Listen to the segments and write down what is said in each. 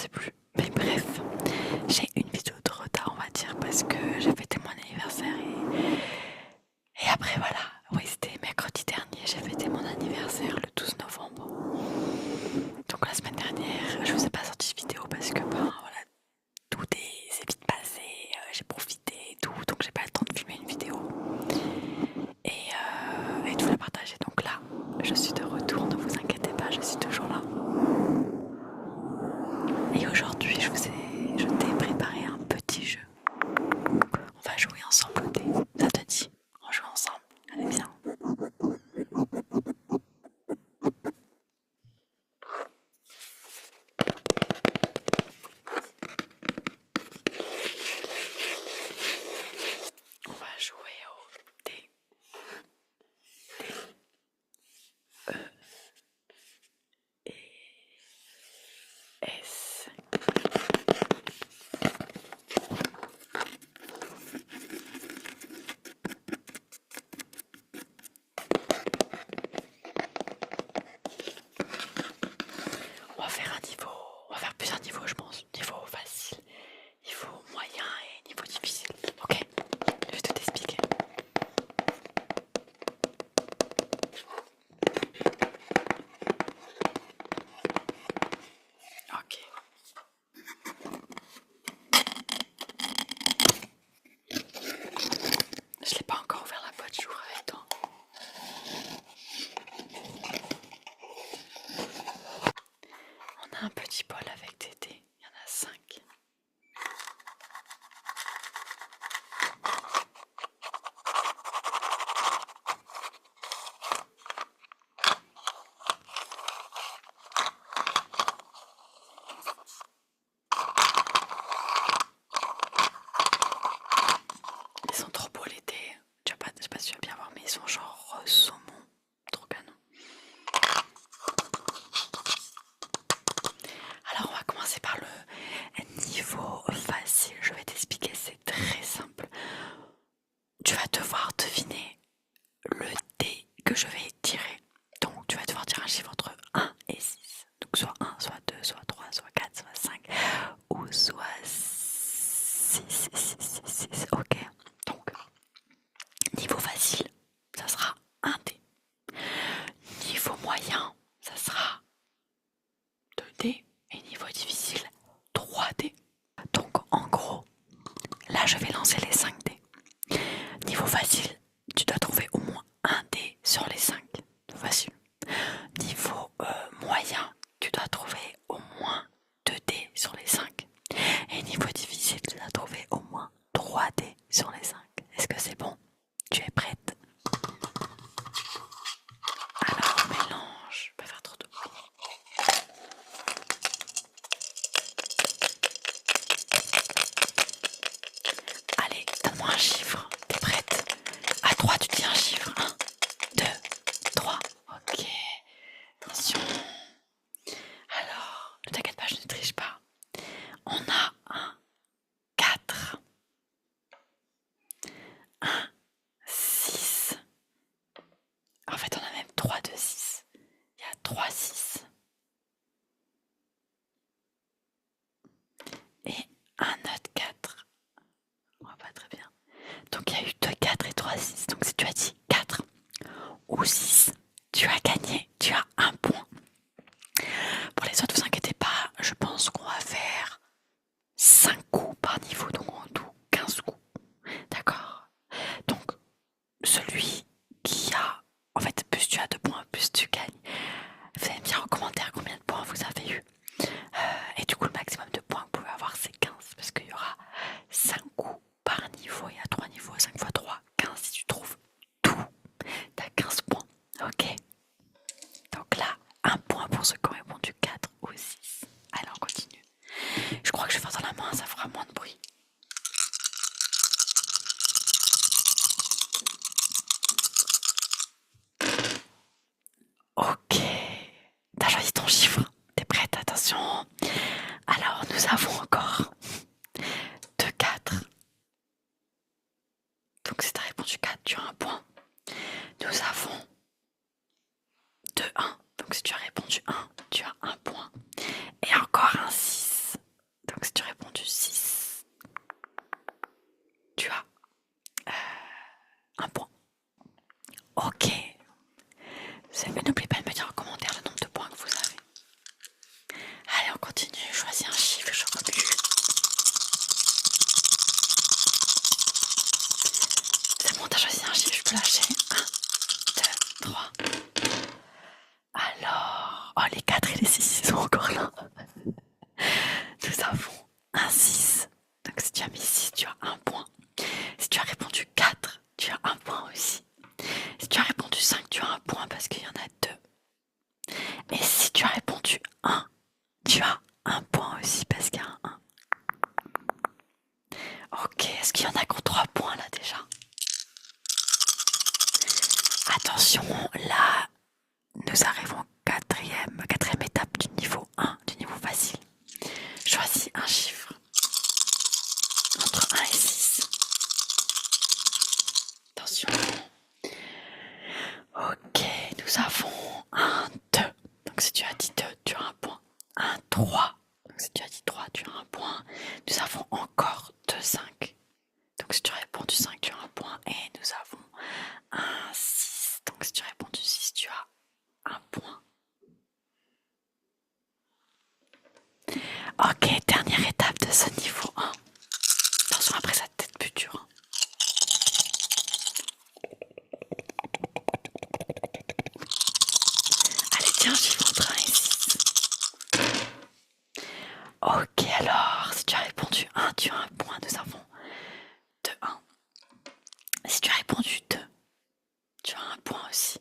sais plus. Mais bref, j'ai une vidéo de retard, on va dire, parce que j'ai fêté mon anniversaire et après voilà. Oui, c'était mercredi dernier, j'ai fêté mon anniversaire le 12 novembre. Donc la semaine dernière, je vous ai pas sorti de vidéo parce que ben voilà, c'est vite passé, j'ai profité et tout, donc j'ai pas le temps de filmer une vidéo et de vous la partager. Donc là, je suis de retour, ne vous inquiétez pas, je suis toujours là. Et aujourd'hui, je t'ai préparé un petit jeu. On va jouer ensemble au dé. Ça te dit? On joue ensemble. Allez, viens. On va jouer au dé. D, E, S. On va faire un niveau. On va faire plusieurs niveaux, je pense. Niveau facile, niveau moyen et niveau difficile. Ok? Je vais tout t'expliquer. Ok. Je l'ai pas encore ouvert la boîte, je joue avec toi. On a un petit bol avec des dés. Il y en a 5. Ils sont trop beaux les dés. Je sais pas si tu vas bien voir, mais ils sont genre saumon. Trop canon. Alors on va commencer par le niveau facile. Je vais t'expliquer, c'est très simple. Tu vas devoir deviner le dé que je vais tirer. Donc tu vas devoir tirer un chiffre entre 1 et 6. Donc soit 1, soit 2, soit 3, soit 4, soit 5 ou soit 6. Ok. Donc niveau facile, ça sera un dé. Niveau moyen, ça sera 2 dés. Et niveau difficile, 3 dés. Donc en gros, là je vais lancer les 5 dés. Niveau facile, tu dois trouver au moins un dé sur les 5. Facile. Niveau moyen, tu dois trouver au moins 2 dés sur les 5. Et niveau difficile, tu dois trouver au moins 3 dés sur les 5. Est-ce que c'est bon? Tu es prête? Alors on mélange, pas faire trop de bruit. Allez, donne-moi un chiffre. T'es prête? À 3, tu dis un chiffre. 1, 2, 3. Ok. Attention. Alors, ne t'inquiète pas, je ne triche pas. On a un 4, un 6. En fait, on a même 3 de 6. Il y a 3 6. Et un autre 4. On voit pas très bien. Donc il y a eu 2 4 et 3 6. Donc si tu as dit 4 ou 6, tu as gagné. Tu as un point. Pour les autres, vous inquiétez pas. Je pense qu'on va faire 5 coups par niveau. Donc en tout, 15 coups. D'accord? Donc celui qui a... En fait, plus tu as de points, plus tu gagnes. Vous allez me dire en commentaire combien de points vous avez eu. Et du coup, le maximum de points que vous pouvez avoir, c'est 15. Parce qu'il y aura 5 coups par niveau. Il y a 3 niveaux. 5 x 3, 15. Si tu trouves tout, t'as 15 points. Ok? Donc là, un point pour ceux qui ont répondu 4 ou 6. Allez, on continue. Je crois que je vais faire dans la main, ça fera moins de bruit. Ok, t'as choisi ton chiffre. T'es prête? Attention. Alors, nous avons encore 2 4. Donc, si t'as répondu 4, tu as un point. Nous avons 2 1. Donc, si tu as répondu 1, tu as un point. Et encore un 6. Oh, les 4 et les 6 ils sont encore là. Nous avons un 6. Donc si tu as mis 6, tu as un point. Si tu as répondu 4, tu as un point aussi. Si tu as répondu 5, tu as un point parce qu'il y en a 2. Et si tu as répondu 1, tu as un point aussi parce qu'il y a un 1. Ok, est-ce qu'il y en a qui ont 3 points là déjà? Attention, là, nous arrivons quatrième étape du niveau 1, du niveau facile. Choisis un chiffre entre 1 et 6. Attention. Ok, nous avons un 2. Donc si tu as dit 2, tu as un point. Un 3. Donc si tu as dit 3, tu as un point. Nous avons encore 2 5. Donc si tu as répondu 5, tu as un point. Et nous avons un 6. Donc si tu as répondu 6, tu as un point. Ok, dernière étape de ce niveau 1. Attention, après ça peut être plus dur. Allez, tiens, chiffre entre 1 et 6. Ok, alors, si tu as répondu 1, tu as un point. Nous avons 2, 1. Si tu as répondu 2, tu as un point aussi.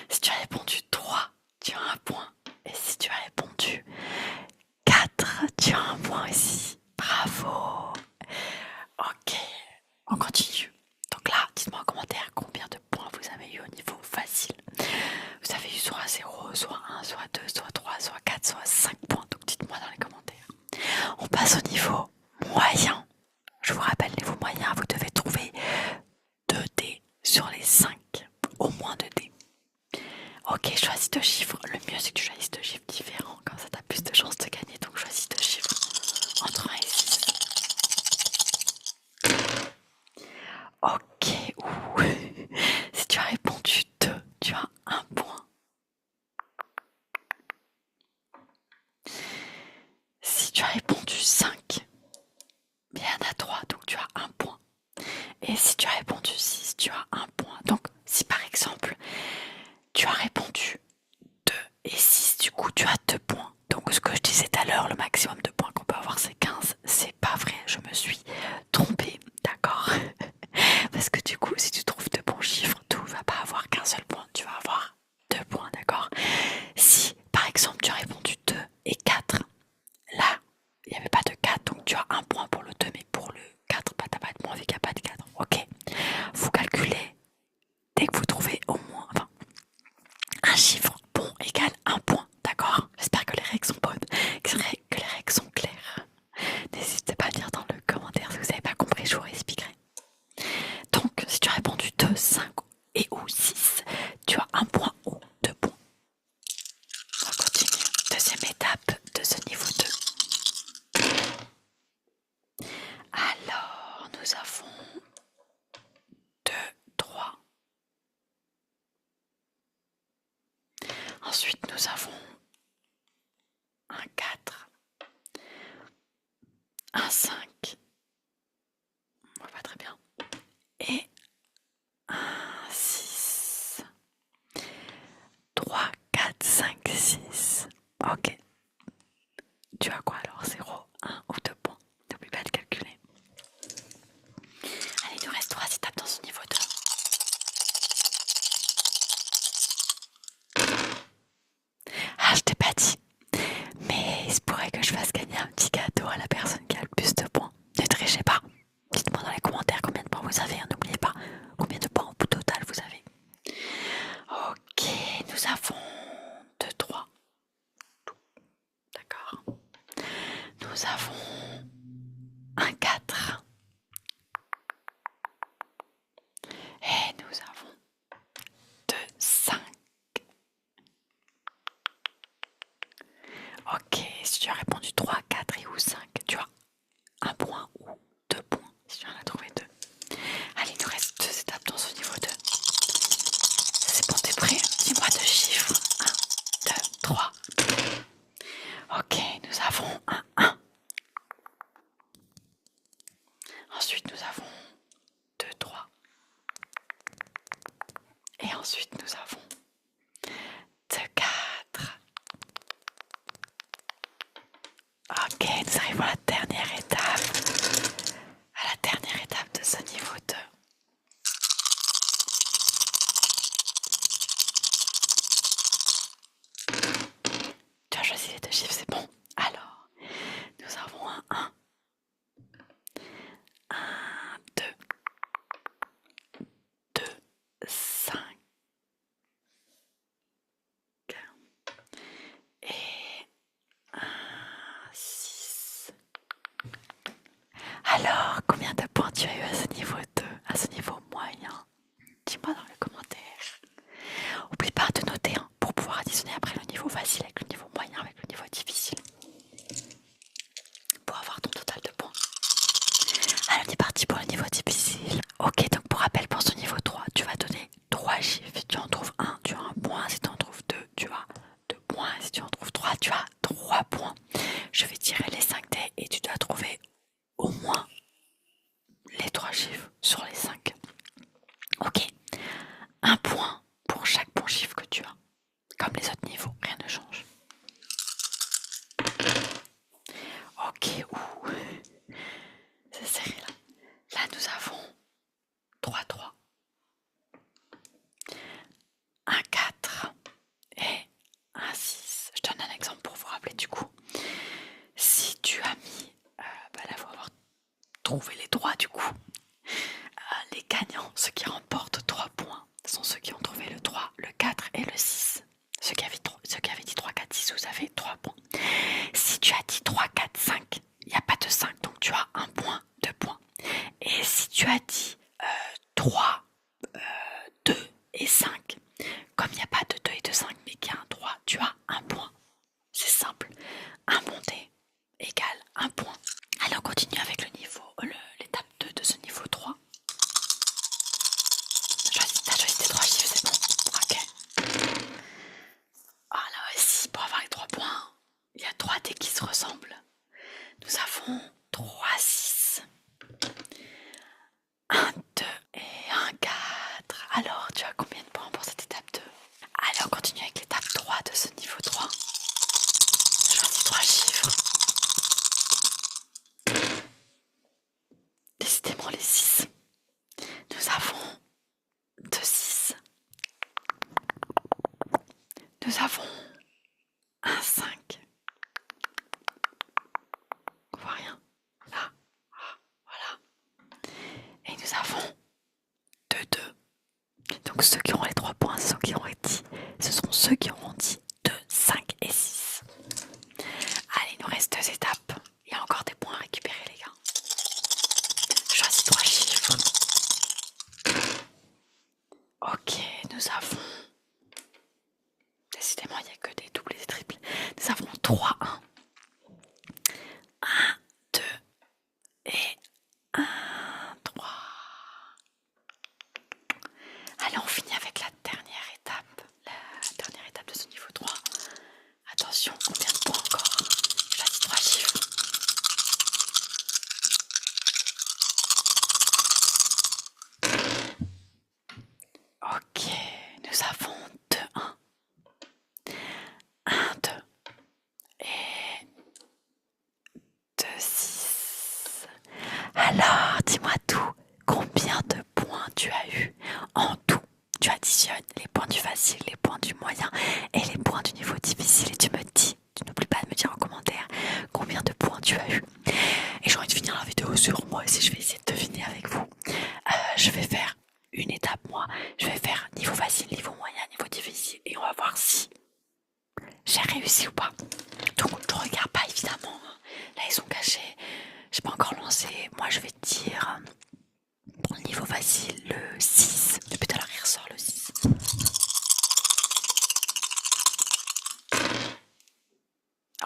Si tu as répondu 3, tu as un point. Et si tu as répondu 4, tu as un point aussi. Bravo. Ok, on continue. Donc là, dites-moi en commentaire combien de points vous avez eu au niveau facile. Vous avez eu soit 0, soit 1, soit 2, soit 3, soit 4, soit 5 points. Donc dites-moi dans les commentaires. On passe au niveau moyen. Je vous rappelle, niveau moyen, vous devez trouver 2 dés sur les 5. Au moins 2 dés. Ok, choisis 2 chiffres. Le mieux, c'est que tu choisisses 2 chiffres différents. Comme ça, tu as plus de chances de gagner. Donc choisis 2 chiffres entre 1 et 6. Ok, ouh. Si tu as répondu 2, tu as un point. Si tu as répondu 5, il y en a 3, donc tu as un point. Et si tu as répondu 6, tu as un point. Donc si par exemple, tu as répondu 2 et 6, du coup tu as 2 points. Donc ce que je disais tout à l'heure, le maximum de points qu'on peut avoir c'est 15. C'est pas vrai, je me suis trompée, d'accord? Parce que du coup, si tu trouves de bons chiffres, tu ne vas pas avoir qu'un seul point, tu vas avoir 2 points, d'accord? Si par exemple tu as répondu 2 et 4, là, il n'y avait pas de 4, donc tu as un point pour le 2, mais pour le 4, bah, t'as pas de point vu qu'il n'y a pas de 4. Ok, vous calculez dès que vous trouvez au moins un chiffre bon égale un point, d'accord? J'espère que les règles sont bonnes, que les règles sont claires. N'hésitez pas à dire dans le commentaire si vous n'avez pas compris, je vous réexpliquerai. Donc, si tu as répondu 2, 5 et ou 6, tu as un point ou 2 points. On continue. Deuxième étape de ce niveau 2. Alors, nous avons 2, 3. Ensuite, nous avons un 4, un 5. On voit pas très bien. Et un 6. 3, 4, 5, 6. Ok. Tu as quoi alors? 0, 1 ou 2 points. N'oublie pas de calculer. Allez, il nous reste 3 étapes dans ce niveau 2. Ah, je t'ai pas dit. Mais il se pourrait que je fasse gagner un petit cadeau à la personne qui a le plus de points. Ne trichez pas. Dites-moi dans les commentaires combien de points vous avez. N'oubliez pas combien de points au total vous avez. Ok, nous avons 2, 3. D'accord. Nous avons un 4. Et nous avons 2, 5. Ok, si tu as répondu 3, 4 et ou 5, tu as un point ou 2 points si tu en as trouvé 2. Allez, il nous reste 2 étapes dans ce niveau 2. C'est bon, t'es prêt? Dis-moi 2 chiffres. 1, 2, 3. Ok, nous avons un 1. Ensuite, nous avons 2, 3. Et ensuite, nous avons 2, 4. nous arrivons à la dernière étape. À la dernière étape de ce niveau 2. Tu as choisi les deux chiffres, c'est bon. Alors, nous avons un 1. 1, 2, 2, 5 et 1, 6. Alors, combien de points tu as eu à ce niveau 2, à ce niveau moyen? Dis-moi dans les commentaires. N'oublie pas de noter hein, pour pouvoir additionner après le niveau facile avec le niveau moyen, avec le niveau difficile. Pour avoir ton total de points. Alors on est parti pour le niveau difficile. Ok, donc pour rappel, pour ce niveau 3, tu vas donner 3 chiffres. Si tu en trouves 1, tu as 1 point. Si tu en trouves 2, tu as 2 points. Si tu en trouves 3, tu as 3 points. Je vais tirer les 5 dés et tu dois trouver au moins les 3 chiffres sur les 5. Ok, 1 point pour chaque bon chiffre que tu as. Comme les autres niveaux, rien ne change. Ok, ouh, c'est serré là. Là, nous avons 3, 3, 1, 4 et 1, 6. Je donne un exemple pour vous rappeler du coup. Si tu as mis, là, il faut avoir trouvé les 3 du coup. Les gagnants, ceux qui remportent 3 points, sont ceux qui ont trouvé le 3, le 4 et le 6. Ceux qui avaient dit 3, 4, 6, vous avez 3 points. Si tu as dit 3, 4, 5, il n'y a pas de 5, donc tu as 1 point, 2 points. Et si tu as dit 3, 2 et 5, comme il n'y a pas de 2 et de 5, mais qu'il y a un 3, tu as 1 point. C'est simple. Un monté égale 1 point. Allez, on continue avec l'étape 2 de ce niveau 3. T'as choisi tes 3 chiffres, c'est bon. Ok. Ah là aussi, pour avoir les 3 points, il y a 3 dés qui se ressemblent. Nous avons 3, 6, 1, 2 et 1, 4. Alors, tu as combien de points pour cette étape 2? Allez, on continue avec l'étape 3 de ce niveau 3. Choisis 3 chiffres. Décidément les 6. Nous avons 2, 6. Nous avons 1, 5. On voit rien. Là. Voilà. Et nous avons 2, 2. Donc ceux qui auront les 3 points, ceux qui auront dit, ce seront ceux qui auront dit 2, 5 et 6. Allez, il nous reste 2 étapes. Il y a encore des points à récupérer les gars. Choisis 3 chiffres. Ok, nous avons... Décidément, il n'y a que des doubles et des triples. Nous avons 3, 1. 1, 2 et 1, 3. Allez, on finit avec la dernière étape. La dernière étape de ce niveau 3. Attention, combien de points encore? Choisis 3 chiffres. Ok, nous avons 2, 1. 1, 2 et 2, 6. Alors, dis-moi tout. Combien de points tu as eu en tout? Tu additionnes les points du facile, les points du moyen et les points du niveau difficile et tu me dis, tu n'oublies pas de me dire en commentaire combien de points tu as eu. Et j'ai envie de finir la vidéo sur moi aussi, je vais essayer de deviner avec vous. Je vais faire une étape moi, je vais faire niveau facile, niveau moyen, niveau difficile et on va voir si j'ai réussi ou pas. Donc je regarde pas évidemment, là ils sont cachés, j'ai pas encore lancé. Moi je vais te dire pour le niveau facile le 6, depuis tout à l'heure il ressort le 6.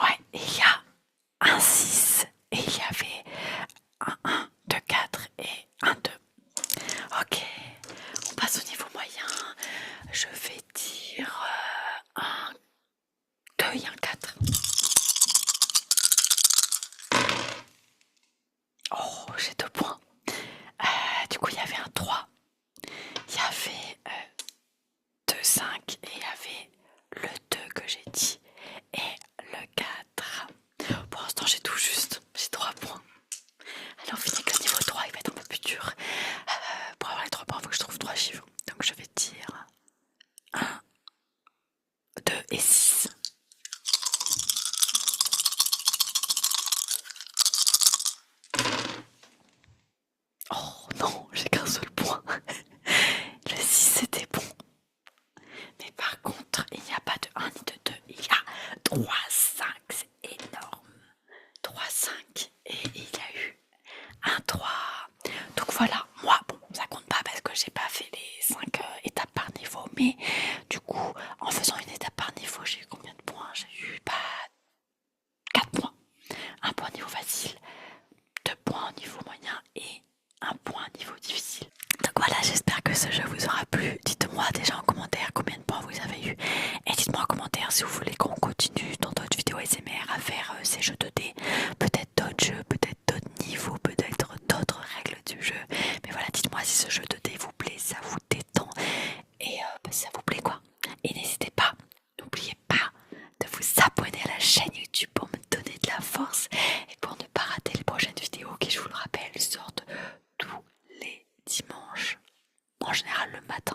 Ouais, et il y a un 6 et il y avait un 1, 2, 4 et un 2. Ok, on passe au niveau moyen. Je vais dire un 2 et un 4. Oh, j'ai 2 points. Du coup, il y avait un 3. Il y avait 2, 5 et il y avait le 2 que j'ai dit et le 4. Pour l'instant, j'ai tout juste. 3-5, c'est énorme. 3-5 et il y a eu un 3. Donc voilà, moi, bon, ça compte pas parce que j'ai pas fait les 5 étapes par niveau, mais du coup, en faisant une étape par niveau, j'ai eu combien de points? J'ai eu 4 points. Un point niveau facile, 2 points au niveau moyen et un point au niveau difficile. Donc voilà, j'espère que ce jeu vous aura plu. Dites-moi déjà en commentaire combien de points vous avez eu. Et dites-moi en commentaire si vous voulez qu'on continue dans d'autres vidéos SMR à faire ces jeux 2D. Peut-être d'autres jeux, peut-être d'autres niveaux, peut-être d'autres règles du jeu. Mais voilà, dites-moi si ce jeu 2D vous plaît, ça vous détend. Et ça vous plaît quoi. Et n'hésitez pas, n'oubliez pas de vous abonner à la chaîne YouTube pour me donner de la force. Et pour ne pas rater les prochaines vidéos qui, je vous le rappelle, sortent tous les dimanches, en général le matin.